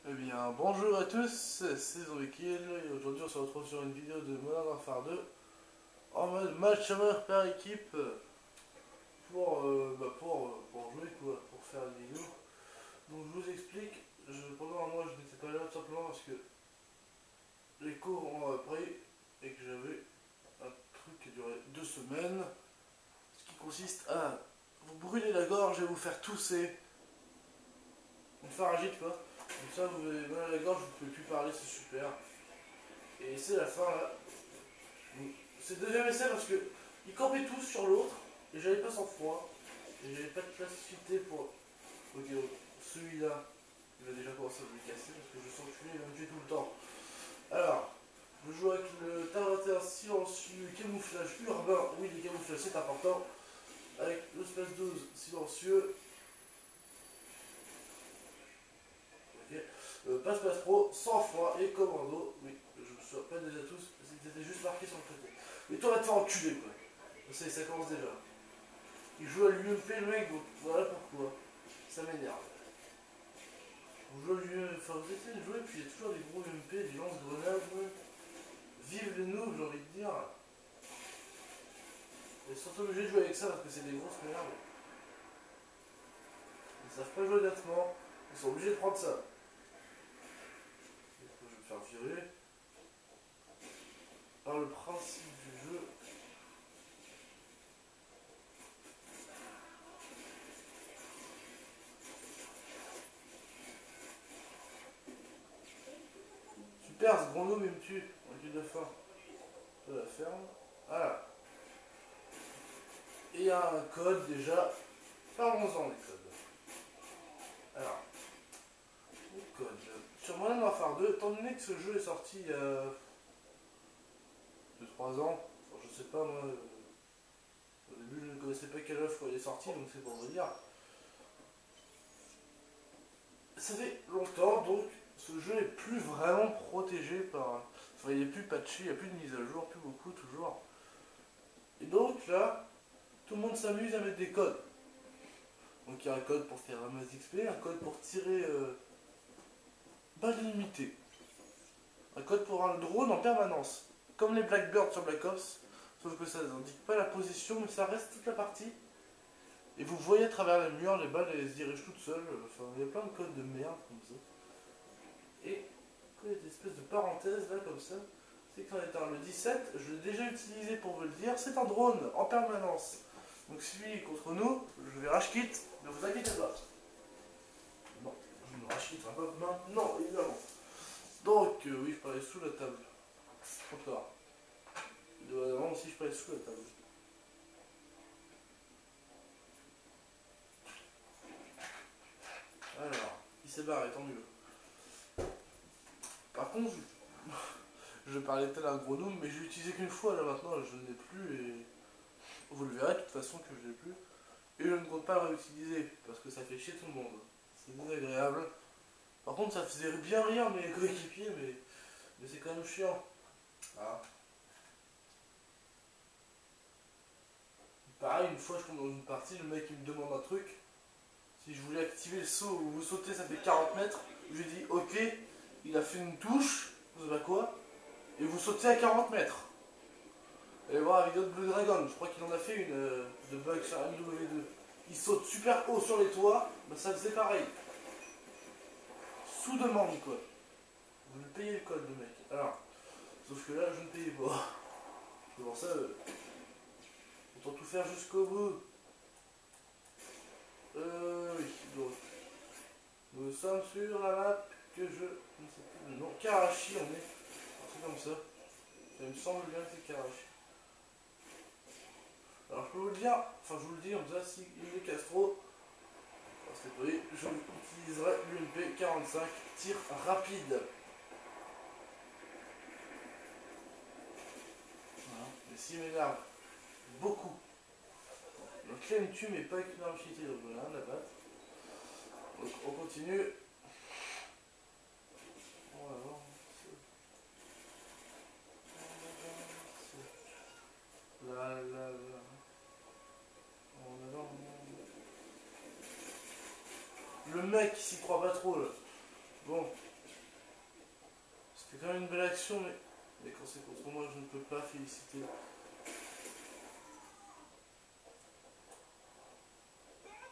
Eh bien, bonjour à tous, c'est Zoékiel et aujourd'hui on se retrouve sur une vidéo de Modern Warfare 2 en mode match à mort par équipe pour jouer quoi, pour faire une vidéo. Donc je vous explique, pendant un mois je n'étais pas là tout simplement parce que les cours ont repris et que j'avais un truc qui durait 2 semaines, ce qui consiste à vous brûler la gorge et vous faire tousser, une pharyngite quoi. Comme ça vous avez mal à la gorge, vous ne pouvez plus parler, c'est super. Et c'est la fin là. C'est le deuxième essai parce que ils campaient tous sur l'autre et j'avais pas sang froid et j'avais pas de placité pour. Ok, celui-là, il va déjà commencer à me casser parce que je sens que il va me tuer tout le temps. Alors, je joue avec le Taratin silencieux, camouflage urbain. Oui, les camouflages c'est important. Avec le Space 12 silencieux. Ok. Passe pro, sang froid et commando. Oui, je ne me pas déjà tous, c'était juste marqué sur le côté. Mais toi, va te faire enculer quoi. Ça commence déjà. Il joue à l'UMP le mec, donc voilà pourquoi. Ça m'énerve. On joue à l'UMP, enfin vous essayez de jouer, puis il y a toujours des gros UMP, des lance-grenades. Vive les noobs, j'ai envie de dire. Ils sont obligés de jouer avec ça parce que c'est des grosses merdes. Ils savent pas jouer honnêtement, ils sont obligés de prendre ça. Je vais me faire virer. Par le principe du jeu. Super, ce grand gnome il me tue. On tue de faim. Je la ferme. Voilà. Et il y a un code déjà. Parlons-en des codes. Alors, les codes. Sur Modern Warfare 2, étant donné que ce jeu est sorti il y a 2-3 ans, enfin, je sais pas moi, au début je ne connaissais pas quelle œuvre il est sorti, donc c'est pour vous dire. Ça fait longtemps, donc ce jeu est plus vraiment protégé par. Enfin, il est plus patché, il n'y a plus de mise à jour, plus beaucoup toujours. Et donc là, tout le monde s'amuse à mettre des codes. Donc il y a un code pour faire un mass XP, un code pour tirer balles limitées, un code pour un drone en permanence, comme les Blackbirds sur Black Ops, sauf que ça n'indique pas la position, mais ça reste toute la partie. Et vous voyez à travers les murs, les balles elles se dirigent toutes seules. Enfin, il y a plein de codes de merde comme ça. Et il y a des espèces de parenthèses là comme ça. C'est qu'en étant le 17, je l'ai déjà utilisé pour vous le dire, c'est un drone en permanence. Donc si lui est contre nous, je vais rage quit, ne vous inquiétez pas. Non, je ne rage quitterai pas maintenant, évidemment. Donc, oui, je parlais sous la table. Encore. Évidemment aussi, je parlais sous la table. Alors, il s'est barré, tant mieux. Par contre, je parlais tel un gros gnome, mais j'ai utilisé qu'une fois, là maintenant, je ne l'ai plus, et vous le verrez de toute façon que je l'ai plus. Et je ne compte pas le réutiliser, parce que ça fait chier tout le monde. C'est désagréable. Par contre, ça faisait bien rire mes coéquipiers, mais c'est quand même chiant. Ah. Pareil, une fois je tombe dans une partie, le mec il me demande un truc. Si je voulais activer le saut où vous sautez, ça fait 40 mètres. Je lui ai dit ok, il a fait une touche, je sais pas quoi, et vous sautez à 40 mètres. Allez voir la vidéo de Blue Dragon, je crois qu'il en a fait une de bug sur MW2. Il saute super haut sur les toits, bah ça faisait pareil. Sous demande quoi. Vous me payez le code le mec. Alors, sauf que là je ne payais pas. C'est pour ça, autant tout faire jusqu'au bout. Oui, donc. Nous sommes sur la map que je ne sais plus le nom. Karachi, on est. Un truc comme ça. Ça me semble bien que c'est Karachi. Alors je peux vous le dire, enfin je vous le dis, en faisant si il est Castro, parce que oui, je utiliserai l'UMP 45 tir rapide. Voilà. Mais s'il m'énerve beaucoup. Donc là il me tue mais pas avec une arme cheatée, donc voilà, la batte. Donc on continue. On va voir. Là. On va voir. Le mec il s'y croit pas trop là. Bon, C'est quand même une belle action, mais quand c'est contre moi, je ne peux pas féliciter.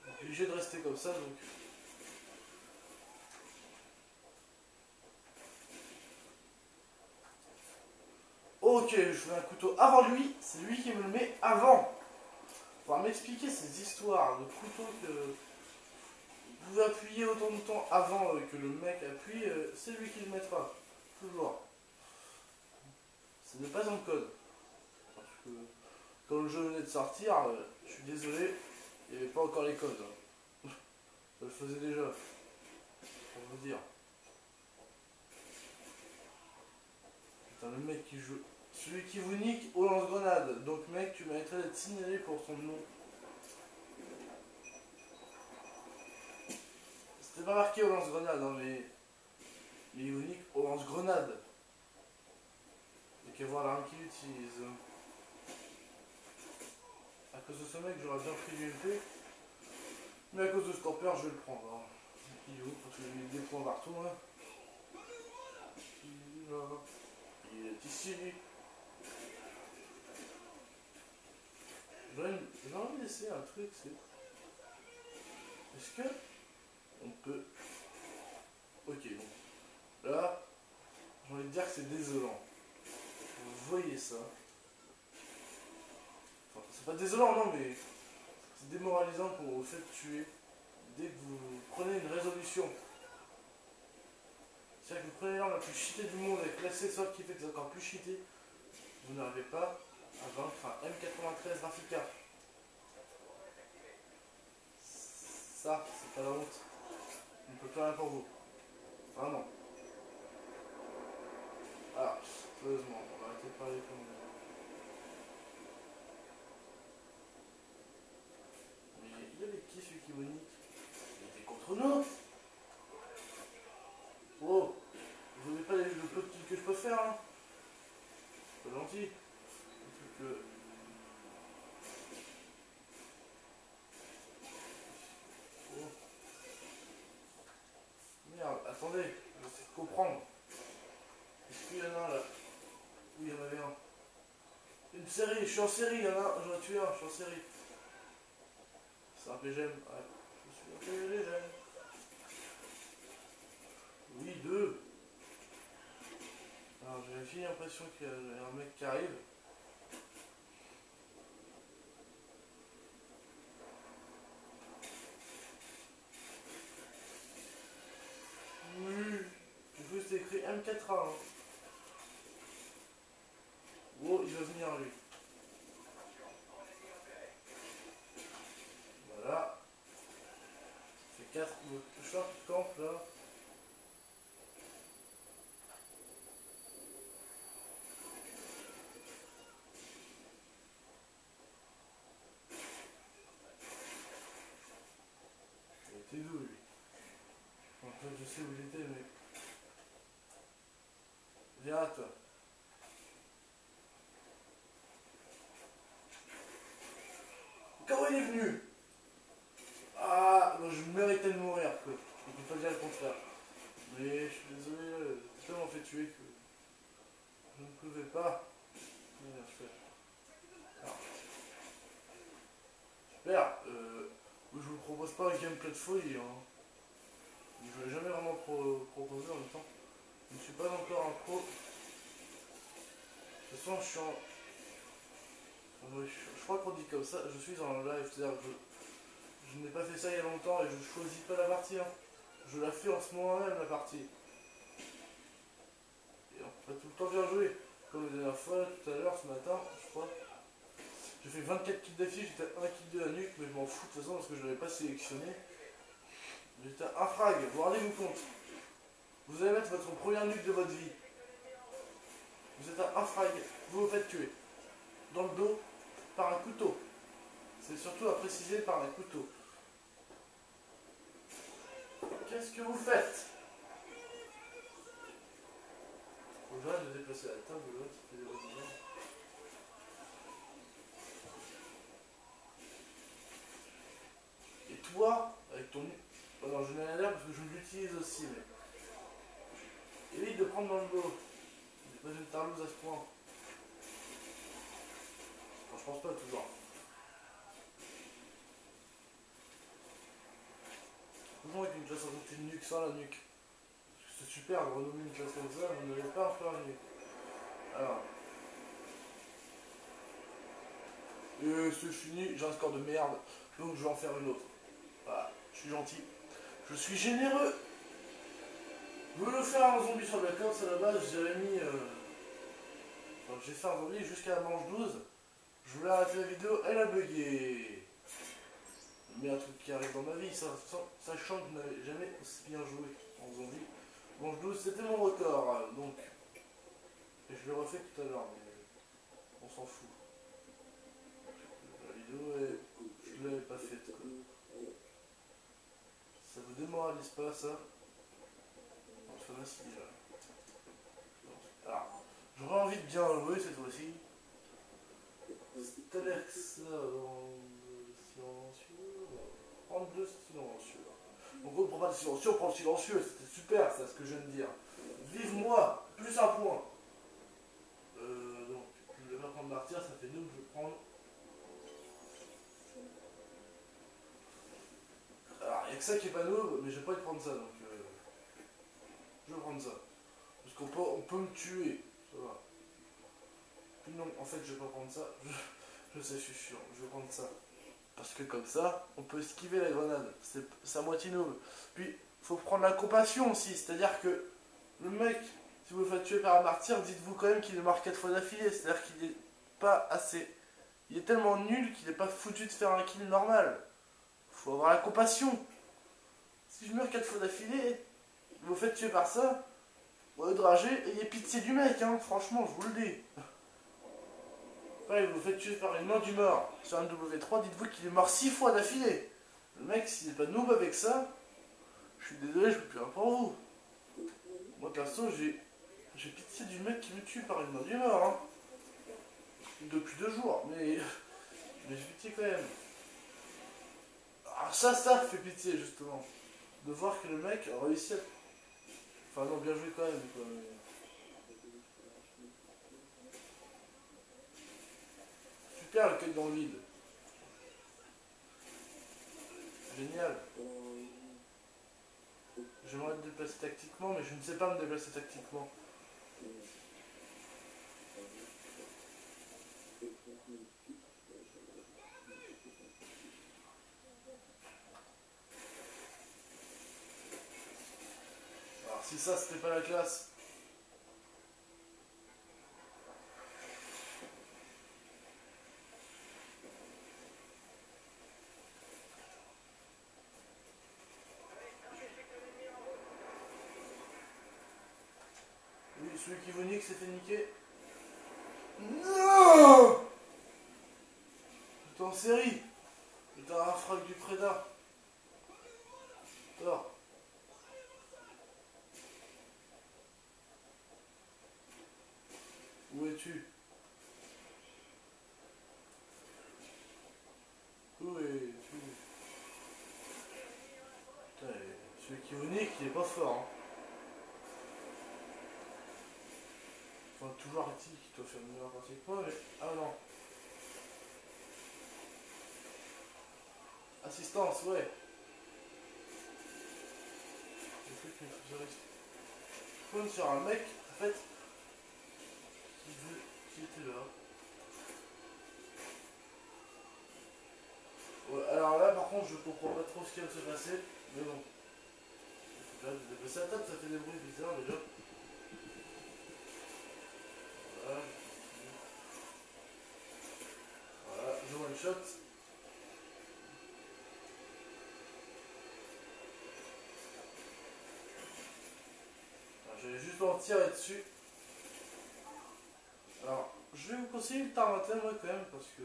Je suis obligé de rester comme ça, donc... Ok, je fais un couteau avant lui, c'est lui qui me le met avant. Faudra m'expliquer ces histoires de couteau que vous pouvez appuyer autant de temps avant que le mec appuie, c'est lui qui le mettra. Toujours. Ce n'est pas un code. Parce que quand le jeu venait de sortir, je suis désolé, il n'y avait pas encore les codes. Je le faisais déjà, pour vous dire. Putain, le mec qui joue. Celui qui vous nique au lance-grenade. Donc mec, tu mériterais d'être signalé pour ton nom. C'était pas marqué au lance-grenade, hein, mais il vous nique au lance-grenade. Il n'y a qu'à voir l'arme qu'il utilise. À cause de ce mec, j'aurais bien pris l'UMP. Mais à cause de Stamper, je vais le prendre. Hein. Il est où? Parce que j'ai des points partout. Hein. Il est ici. J'ai envie d'essayer un truc, c'est... Est-ce que on peut... Ok, bon. Là, j'ai envie de dire que c'est désolant. Vous voyez ça. Enfin, c'est pas désolant, non, mais... C'est démoralisant pour vous fait tuer dès que vous prenez une résolution. C'est-à-dire que vous prenez l'arme la plus cheatée du monde avec l'accessoire qui fait que c'est encore plus cheaté. Vous n'arrivez pas à vaincre un M93 Rafika. Ça, c'est pas la honte. On ne peut pas rien pour vous. Vraiment. Alors, sérieusement, on va arrêter de parler comme... Mais il avait qui celui qui vous nique? Il était contre nous. Oh, vous n'avez pas le peu de kills que je peux faire, hein. C'est pas gentil. Le truc, oh. Merde, attendez, j'essaie de comprendre. Est-ce qu'il y en a un là? Oui, il y en avait un. Une série, je suis en série, il y en a un, j'en ai tué un, je suis en série. C'est un PGM, ouais. Je suis un PGM. Oui, deux. Alors j'ai l'impression qu'il y a un mec qui arrive. Oui. Du coup c'était écrit M4A. Hein. Oh, il va venir lui. Voilà. C'est 4 short camp là. Il était d'où lui? En fait je sais où il était mais. Viens à toi. Comment il est venu? Ah, moi, je méritais de mourir quoi. On peut pas dire le contraire. Mais je suis désolé, j'ai tellement fait tuer que je ne pouvais pas. Merde, je fais. Alors, super. Je vous propose pas un gameplay de folie. Hein. Je ne l'ai jamais vraiment proposé en même temps. Je ne suis pas encore un pro. De toute façon, je suis en... Je crois qu'on dit comme ça, je suis en live, c'est-à-dire que je n'ai pas fait ça il y a longtemps et je ne choisis pas la partie. Hein. Je la fais en ce moment même, la partie. Et on va tout le temps bien jouer. Comme la dernière fois, tout à l'heure, ce matin, je crois. J'ai fait 24 kills d'affilée, j'étais à 1 kill de la nuque, mais je m'en fous de toute façon parce que je ne l'avais pas sélectionné. J'étais à un frag, vous rendez-vous compte? Vous allez mettre votre première nuque de votre vie. Vous êtes à un frag, vous vous faites tuer. Dans le dos, par un couteau. C'est surtout à préciser par un couteau. Qu'est-ce que vous faites? Faut que j'arrête de déplacer la table là, ça fait des rebondissements. Et toi, avec ton... Alors je mets la l'air parce que je l'utilise aussi, mais... Évite de prendre dans le dos. dans une tarlouse à ce point. Enfin, je pense pas toujours. Toujours avec une classe en côté de nuque sans la nuque. C'est super de renommer une classe comme ça, vous n'avez pas un peu la nuque. Alors. Et c'est fini, j'ai un score de merde, donc je vais en faire une autre. Voilà, je suis gentil. Je suis généreux. Je voulais faire un zombie sur Black Ops à la base, j'avais mis. Donc j'ai fait un zombie jusqu'à la manche 12. Je voulais arrêter la vidéo, elle a bugué. Mais un truc qui arrive dans ma vie, sachant que je n'avais jamais aussi bien joué en zombie. Manche 12, c'était mon record, donc. Et je l'ai refait tout à l'heure, mais on s'en fout. La vidéo, je l'avais pas faite, quoi. Ça vous démoralise pas, ça? Enfin, là, si, alors, j'aurais envie de bien jouer cette fois-ci. C'est Alexa dans le silencieux. Prendre le silencieux. Donc on ne prend pas le silencieux, on prend le silencieux. C'était super, ça, ce que je viens de dire. Vive-moi, plus un point. Donc, je vais pas prendre martyr, ça fait 2, je vais prendre. Alors, il n'y a que ça qui est pas noob, mais je vais pas prendre ça, donc je vais prendre ça. Parce on peut me tuer, ça va. Puis non, en fait, je vais pas prendre ça. Je sais, je suis chiant, je vais prendre ça. Parce que comme ça, on peut esquiver la grenade. C'est à moitié noob. Puis, faut prendre la compassion aussi. C'est-à-dire que le mec, si vous le faites tuer par un martyr, dites-vous quand même qu'il est mort 4 fois d'affilée. C'est-à-dire qu'il est pas assez. Il est tellement nul qu'il n'est pas foutu de faire un kill normal. Faut avoir la compassion. Si je meurs 4 fois d'affilée, vous vous faites tuer par ça, au lieu de rager, ayez pitié du mec, hein. Franchement, je vous le dis. Ouais, vous vous faites tuer par une main du mort sur un W3, dites-vous qu'il est mort 6 fois d'affilée. Le mec, s'il n'est pas noob avec ça, je suis désolé, je peux plus rien pour vous. Moi, perso, j'ai pitié du mec qui me tue par une main du mort, hein. Depuis 2 jours, mais j'ai pitié quand même. Alors ça fait pitié, justement. De voir que le mec a réussi à... Enfin non, bien joué quand même, quoi. Mais... super le cut dans le vide. Génial. J'aimerais me déplacer tactiquement, mais je ne sais pas me déplacer tactiquement. Alors si ça c'était pas la classe. Oui, celui qui vous nique s'est fait niquer. Non! J'étais en série. J'étais un frag du Prédat. Alors. Où es-tu? Où es-tu? Putain, celui qui vous nique, il est pas fort, hein. Enfin, toujours Artie qui doit faire une meilleure partie que moi, mais... Ah non. Assistance, ouais. Le truc qui me faisait spawn sur un mec, en fait, qui était là. Ouais, alors là, par contre, je comprends pas trop ce qui vient de se passer, mais bon. Là, de déplacer la table, ça fait des bruits bizarres déjà. Voilà. Voilà, je one shot. J'allais juste en tirer dessus. Alors, je vais vous conseiller le Tarmatin, moi, quand même, parce que...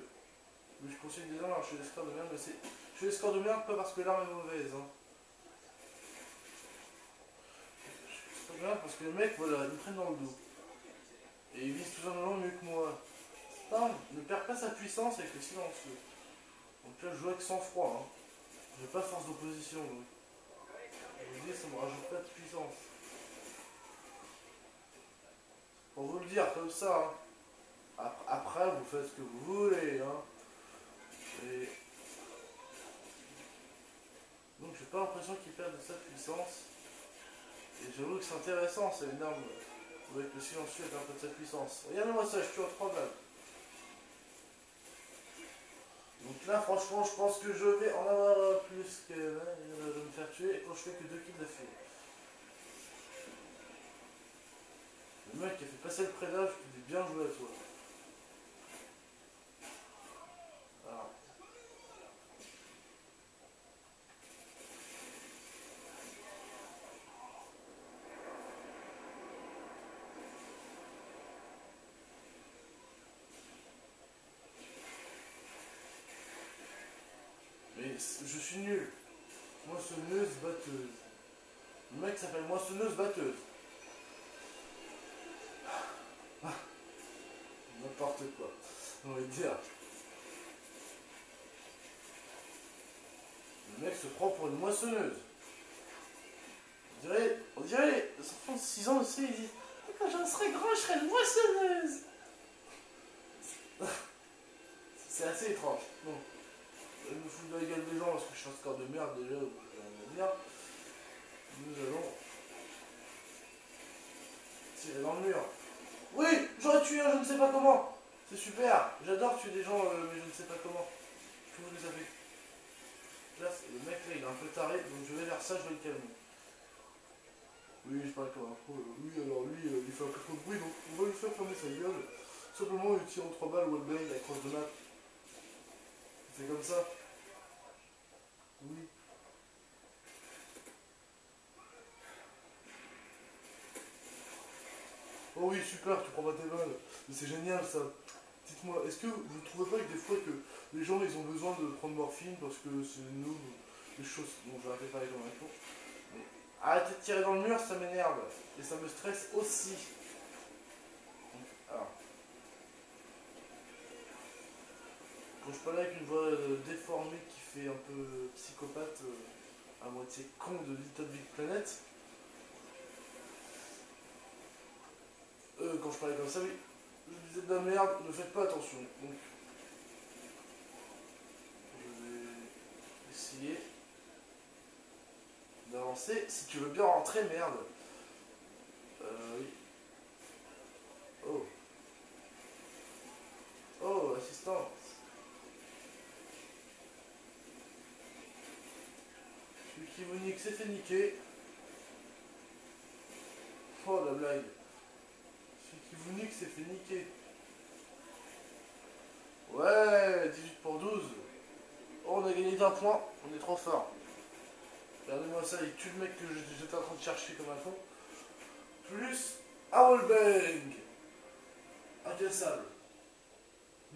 Mais je conseille des armes, alors je fais des scores de merde, mais c'est... Je fais des scores de merde pas parce que l'arme est mauvaise, hein. Je fais des scores de merde parce que les mecs, voilà, ils me prennent dans le dos. Et ils visent tout simplement mieux que moi. Putain, ne perd pas sa puissance avec le silencieux. Donc là, je joue avec sang-froid, hein. J'ai pas force d'opposition, donc. Je vous dis, ça me rajoute pas de puissance. pour vous le dire comme ça. Hein. Après, vous faites ce que vous voulez. Hein. Et donc, j'ai pas l'impression qu'il perd de sa puissance. Et j'avoue que c'est intéressant, c'est une arme avec le silencieux avec un peu de sa puissance. Regardez-moi ça, je tue en 3 balles. Donc là, franchement, je pense que je vais en avoir plus que de me faire tuer quand je fais que 2 kills d'affilée. Le mec qui a fait passer le prédage, il dit bien joué à toi. Alors. Mais je suis nul. Moissonneuse batteuse. Le mec s'appelle moissonneuse batteuse. N'importe quoi. On va dire. Le mec se prend pour une moissonneuse. On dirait les enfants de 6 ans aussi, ils disent quand j'en serai grand, je serai une moissonneuse. C'est assez étrange. Bon, je me fous de la gueule des gens parce que je suis un score de merde déjà, donc j'ai rien à dire. Nous allons tirer dans le mur. Oui, j'aurais tué un je ne sais pas comment. C'est super, j'adore tuer des gens, mais je ne sais pas comment. Comment vous les avez? Là, le mec là, il est un peu taré, donc je vais vers ça, je vais le calmer. Oui, je parle comme un pro. Oui, alors lui, il fait un peu trop de bruit, donc on va lui faire fermer sa gueule. Simplement, il tire en 3 balles wallbang avec cross de map. C'est comme ça. Oui. Oh oui, super, tu prends pas tes balles. Mais c'est génial ça. Dites-moi, est-ce que vous ne trouvez pas que des fois que les gens ils ont besoin de prendre morphine parce que c'est nous, les choses. Bon, je vais arrêter de parler comme un con. Mais arrêtez de tirer dans le mur, ça m'énerve. Et ça me stresse aussi. Donc, alors. Quand je parle avec une voix déformée qui fait un peu psychopathe, à moitié con de Little Big Planet, quand je parlais comme ça, oui, je disais de la merde, ne faites pas attention. Donc, je vais essayer d'avancer. Si tu veux bien rentrer, merde. Oui. Oh. Oh, assistance. Celui qui vous nique s'est fait niquer. Oh la blague. Celui qui vous nique s'est fait niquer. Ouais, 18 pour 12. Oh, on a gagné d'un point, on est trop fort. Regardez-moi ça, il tue le mec que j'étais en train de chercher comme un con. Plus un wallbang. Incassable.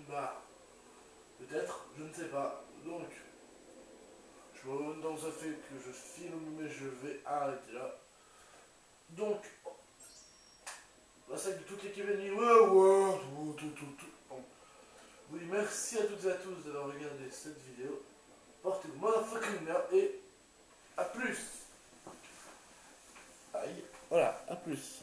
Bah, peut-être, je ne sais pas. Donc, je me rends dans un fait que je filme, mais je vais arrêter là. Donc, la salle de toute l'équipe est tout. Bon. Oui, merci à toutes et à tous d'avoir regardé cette vidéo. Portez-vous motherfucking bien et à plus. Aïe. Voilà, à plus.